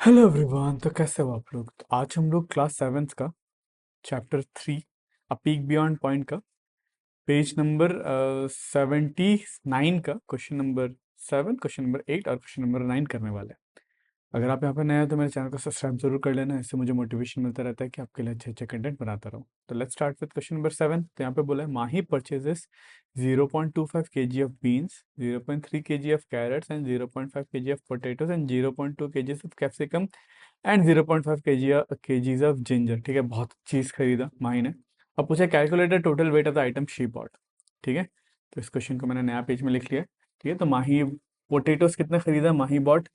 Hello everyone. तो कैसे हो आप लोग? तो आज हम लोग क्लास सेवेंथ का चैप्टर 3 अ पीक बियॉन्ड पॉइंट का पेज नंबर 79 का क्वेश्चन नंबर 7, क्वेश्चन नंबर 8 और क्वेश्चन नंबर 9 करने वाले हैं। अगर आप यहाँ पर नए हो तो मेरे चैनल को सब्सक्राइब जरूर कर लेना, इससे मुझे मोटिवेशन मिलता रहता है कि आपके लिए अच्छे अच्छे कंटेंट बनाता रहूँ। तो let's start with question number 7। तो यहाँ पे बोला है Mahi purchases 0.25 kg of beans, 0.3 kg of carrots and 0.5 kg of potatoes and 0.2 kg of capsicum and 0.5 kgs of ginger. ठीक है, बहुत चीज़ खरीदा माही ने। अब पूछा calculated total weight of the item she bought. ठीक है, तो इस क्वेश्चन को मैंने नया पेज में लिख लिया। ठीक है, तो माही पोटेटोस कितना खरीदा माही बॉट?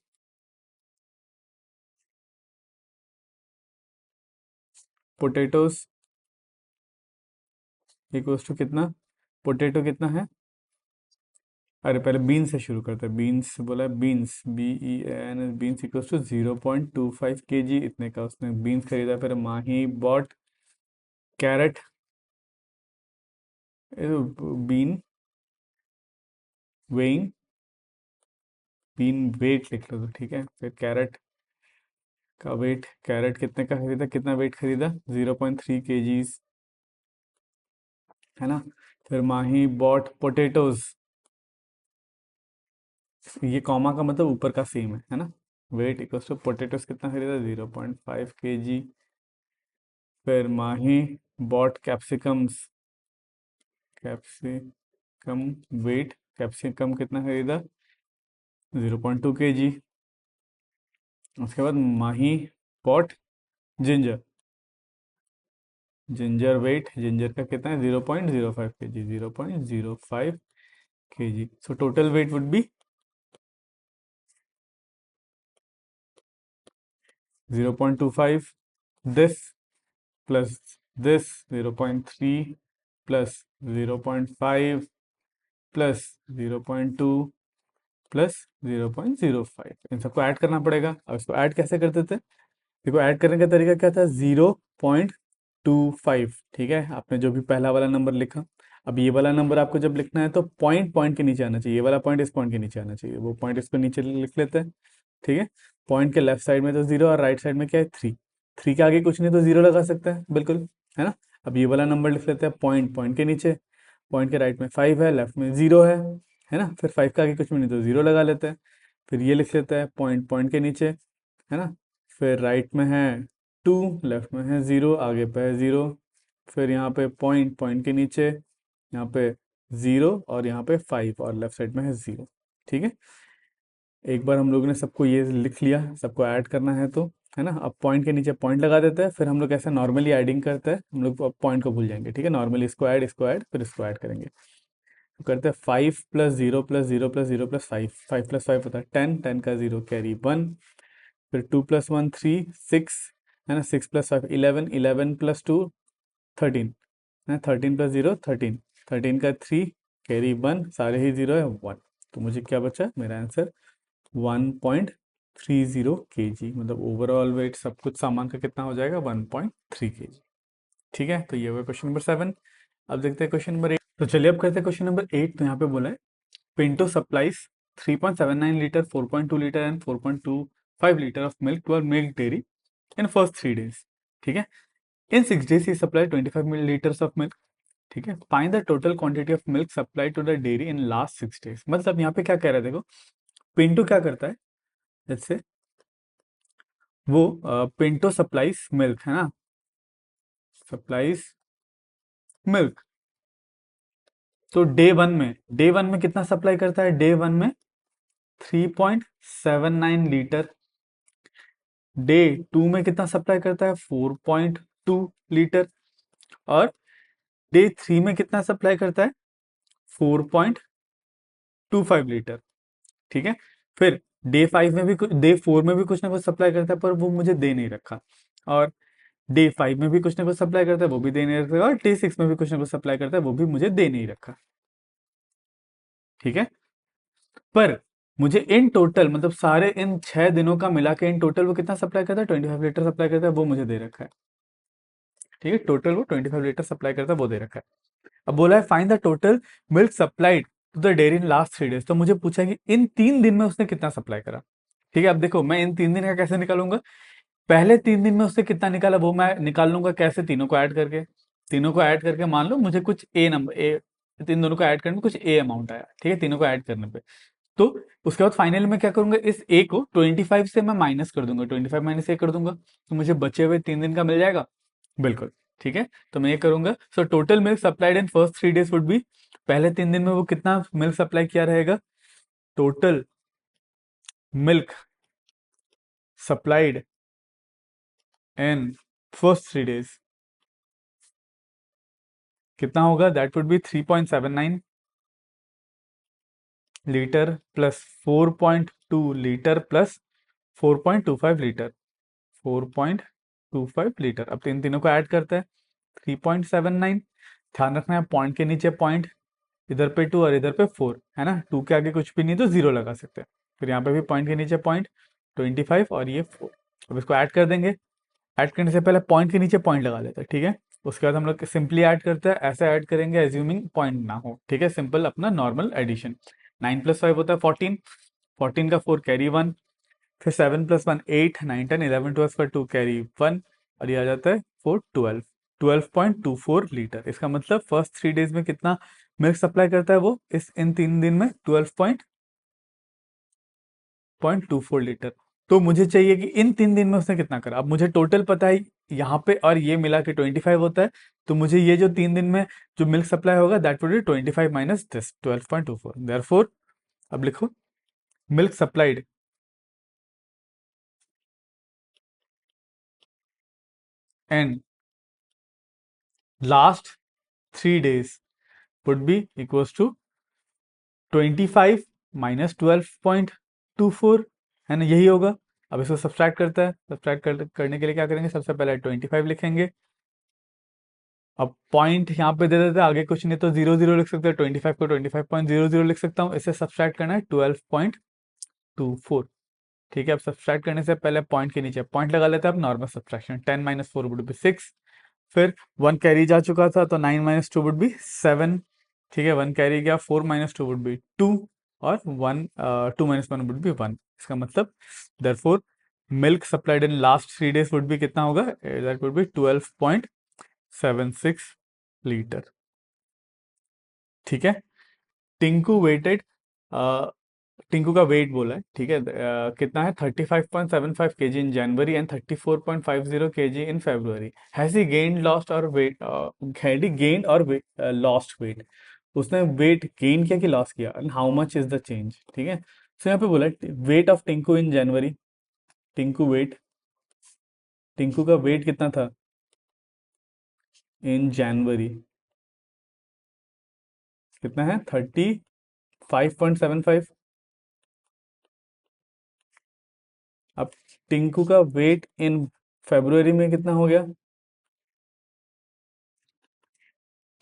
पोटेटोस इक्वल्स टू कितना? पोटेटो कितना है? अरे पहले बीन्स से शुरू करते हैं। बीन्स बोला है, beans BEAN, beans equals to 0.25 kg इतने का उसने बीन्स खरीदा। फिर Mahi bought carrot, bean weighing, bean weight लिख लो तो ठीक है। फिर कैरेट का वेट, कैरेट कितने का खरीदा, कितना वेट खरीदा? 0.3 kgs, है ना। फिर माही बॉट पोटेटोज, ये कॉमा का मतलब ऊपर का सेम है ना। वेट इक्वल्स टू पोटेटोज कितना खरीदा? 0.5 kg। फिर Mahi bought capsicums, capsicum weight, capsicum कितना खरीदा? 0.2 kg। उसके बाद Mahi bought ginger, ginger weight, ginger का कितना है? 0.05 kg, 0.05 kg। So total weight would be 0.25 this plus this 0.3 plus 0.5 plus 0.2 plus 0.05, इन सबको ऐड करना पड़ेगा। अब इसको ऐड कैसे करते थे? देखो ऐड करने का तरीका क्या था? 0.25। ठीक है, आपने जो भी पहला वाला नंबर लिखा, अब ये वाला नंबर आपको जब लिखना है तो पॉइंट पॉइंट के नीचे आना चाहिए। ये वाला पॉइंट इस पॉइंट के नीचे आना चाहिए, वो पॉइंट इसको नीचे लिख लेते हैं। ठीक है, पॉइंट के लेफ्ट साइड में तो जीरो और राइट साइड में क्या है? 3। 3 के आगे कुछ नहीं तो जीरो लगा सकते हैं, बिल्कुल, है ना। अब ये वाला नंबर लिख लेते हैं पॉइंट पॉइंट के नीचे, पॉइंट के राइट में 5 है, लेफ्ट में 0 है ना। फिर 5 के आगे कुछ भी नहीं तो जीरो लगा लेते हैं। फिर ये लिख लेते हैं पॉइंट पॉइंट के नीचे, है ना। फिर राइट में है 2, लेफ्ट में है 0, आगे पे है 0। फिर यहाँ पे पॉइंट पॉइंट के नीचे, यहाँ पे 0 और यहाँ पे 5 और लेफ्ट साइड में है 0। ठीक है, एक बार हम लोग ने सबको ये लिख लिया, सबको ऐड करना है तो, है ना। अब पॉइंट के नीचे पॉइंट लगा देते हैं। फिर हम लोग ऐसे नॉर्मली ऐडिंग करते हैं, हम लोग पॉइंट को भूल जाएंगे। ठीक है, नॉर्मली इसको ऐड फिर इसको ऐड करेंगे। तो करते हैं 5 plus 0 plus 0 plus 0 plus 5, 5 plus 5 होता है 10, 10 का 0 कैरी 1। फिर 2 प्लस 1 3, 6, है ना। 6 प्लस 5 11, 11 प्लस 2 13, है। 13 प्लस 0 13, 13 का 3 कैरी 1, सारे ही 0 है 1। तो मुझे क्या बचा? मेरा आंसर 1.30 kg, मतलब ओवरऑल वेट सब कुछ सामान का कितना हो जाएगा? 1.3 kg। ठीक है, तो ये हुआ क्वेश्चन नंबर 7। अब देखते हैं क्वेश्चन नंबर 8। तो चलिए अब करते हैं क्वेश्चन नंबर 8। तो यहाँ पे बोला है Pinto supplies 3.79 litre, 4.2 litre and 4.25 litre of milk to our milk dairy in first 3 days। ठीक है, in 6 days he supply 25 millilitres of milk. ठीक है, find the total quantity of milk supply to the dairy in last 6 days। मतलब यहाँ पे क्या कह रहा है, देखो पिंटो क्या करता है, जैसे वो पिंटो सप्लाइज मिल्क, है ना, सप्लाइज मिल्क। तो डे वन में कितना सप्लाई करता है? डे वन में 3.79 लीटर। डे टू में कितना सप्लाई करता है? 4.2 लीटर। और डे थ्री में कितना सप्लाई करता है? 4.25 लीटर। ठीक है, फिर डे फोर में भी कुछ ना कुछ सप्लाई करता है, पर वो मुझे दे नहीं रखा। और डे 5 में भी कुछ ना कुछ सप्लाई करता है, वो भी दे नहीं रखा। और डे 6 में भी कुछ ना कुछ सप्लाई करता है, वो भी मुझे दे नहीं रखा। ठीक है, पर मुझे इन टोटल, मतलब सारे इन 6 दिनों का मिला के इन टोटल वो कितना सप्लाई करता है? 25 लीटर सप्लाई करता है, वो मुझे दे रखा है। ठीक है, टोटल वो 25 लीटर सप्लाई करता है, वो दे रखा है। अब बोला है find the total milk supplied to the dairy in last 3 days। तो मुझे पूछा है कि इन 3 दिन में उसने कितना सप्लाई करा। ठीक है, अब देखो मैं इन 3 दिन का कैसे निकालूंगा। पहले 3 दिन में उससे कितना निकाला वो मैं निकाल लूंगा कैसे, तीनों को ऐड करके। तीनों को ऐड करके मान लो मुझे कुछ ए नंबर ए, तीन दोनों को ऐड करने में कुछ ए अमाउंट आया, ठीक है, तीनों को ऐड करने पे। तो उसके बाद फाइनल में क्या करूंगा, इस ए को 25 से मैं माइनस कर दूंगा, 25 - ए कर दूंगा, तो मुझे बचे हुए 3 दिन का मिल जाएगा। बिल्कुल ठीक है, तो मैं ये करूंगा। So total milk supplied in first 3 days would B, पहले 3 दिन में वो कितना मिल्क सप्लाई किया रहेगा, टोटल मिल्क सप्लाइड इन फर्स्ट 3 डेज कितना होगा, that would B 3.79 litre plus 4.2 litre plus 4.25 litre, 4.25 litre. अब तीनों को ऐड करते हैं, 3.79। ध्यान रखना है पॉइंट के नीचे पॉइंट, इधर पे 2 और इधर पे 4 है ना, 2 के आगे कुछ भी नहीं तो 0 लगा सकते हैं। फिर यहाँ पे भी पॉइंट के नीचे पॉइंट, 25 और ये 4। अब इसको ऐड कर देंगे। ऐड करने से पहले पॉइंट के नीचे पॉइंट लगा लेते हैं, ठीक है। उसके बाद हम लोग सिंपली ऐड करते हैं, ऐसे ऐड करेंगे एज्यूमिंग पॉइंट ना हो, ठीक है, सिंपल अपना नॉर्मल एडिशन। 9 + 5 होता है 14, 14 का 4 कैरी 1, फिर 7 + 1 8, 9 10 11 12 का 2 कैरी 1, और ये आ जाता है 4 12, 12.24 लीटर। इसका मतलब फर्स्ट 3 डेज में कितना मिल्क सप्लाई करता है वो, इस इन 3 दिन में 12.24 लीटर। तो मुझे चाहिए कि इन 3 दिन में उसने कितना करा। अब मुझे टोटल पता है यहाँ पे, और ये मिला के 25 होता है, तो मुझे ये जो 3 दिन में जो मिल्क सप्लाई होगा that would be 25 minus this 12.24, therefore अब लिखो milk supplied and last 3 days would be equals to 25 minus 12.24, है ना, यही होगा। अब इसको सब्सट्रैक्ट करता है, करने के लिए क्या करेंगे, सबसे पहले 25 लिखेंगे। अब पॉइंट यहाँ पे दे देते हैं, आगे कुछ नहीं तो 0 0 लिख सकते हैं, 25 को 25.00 लिख सकता हूँ। इसे सब्सट्रैक्ट करना है 12.24, ठीक है। अब सब्सट्रैक्ट करने से पहले पॉइंट के नीचे पॉइंट लगा लेते हैं। अब नॉर्मल सब्सट्रैक्शन, 10 - 4 वुड बी 6, फिर 1 कैरी जा चुका था तो 9 - 2 वुड बी 7, ठीक है, 1 कैरी गया, 4 - 2 वुड बी 2, और 2 - 1 वुड बी 1। इसका मतलब therefore milk supplied in last 3 days would B कितना होगा, दैट वुड बी 12.76 लीटर, ठीक है। टिंकू वेटेड, टिंकू का वेट बोला है, ठीक है, कितना है, 35.75 kg in January and 34.50 kg in February. Has he gain lost or weight, had he gain or lost weight, उसने वेट गेन किया कि लॉस किया, and how much is the change, ठीक है। सो यहाँ पे बोला weight of Tinku in January, Tinku weight, Tinku का वेट कितना था इन जनवरी, कितना है, 35.75। अब टिंकू का वेट इन फरवरी में कितना हो गया,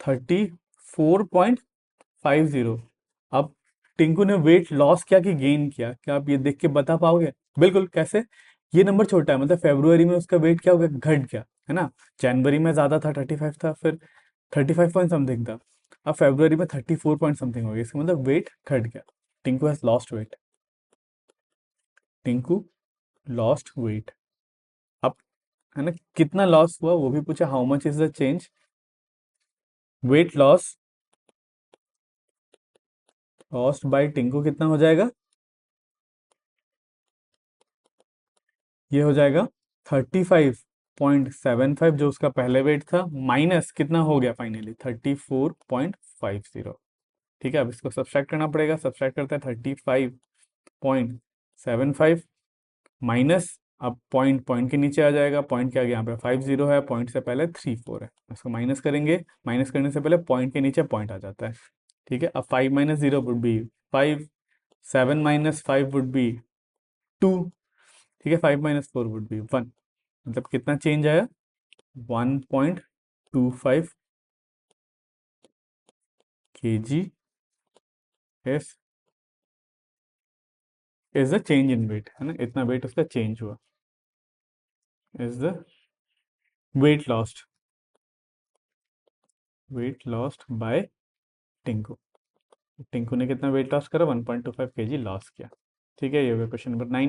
34.50। अब टिंकू ने वेट लॉस किया कि गेन किया, क्या आप ये देख के बता पाओगे, बिल्कुल कैसे। ये नंबर छोटा है, मतलब फरवरी में उसका वेट क्या हो गया, घट गया, है ना। जनवरी में ज्यादा था 35 था, फिर 35 पॉइंट समथिंग था, अब फरवरी में 34 पॉइंट समथिंग हो गया, इसका मतलब वेट घट गया। Tinku has lost weight, Tinku lost weight. अब है ना, कितना लॉस हुआ वो भी पूछा, how much is the change, weight loss cost by Tinku कितना हो जाएगा, ये हो जाएगा 35.75 जो उसका पहले वेट था, माइनस कितना हो गया फाइनली 34.50, ठीक है। अब इसको सब्सट्रैक्ट करना पड़ेगा, सब्सट्रैक्ट करते हैं 35.75 माइनस, अब पॉइंट पॉइंट के नीचे आ जाएगा, पॉइंट के आगे यहाँ पे 50 है, पॉइंट से पहले 34 है, इसको माइनस करेंगे, माइनस करने से पहले पॉइंट के नीचे पॉइंट आ जाता है, ठीक है। अब 5 - 0 वुड बी 5, 7 - 5 वुड बी 2, ठीक है, 5 - 4 वुड बी 1, मतलब कितना चेंज आया, 1.25 kg is the change in weight, है ना, इतना वेट उसका चेंज हुआ, is the weight lost, weight lost by Tinku. Tinku ने कितना वेट लॉस करा, 1.25 kg लॉस किया, ठीक है। ये हो गया क्वेश्चन नंबर 9।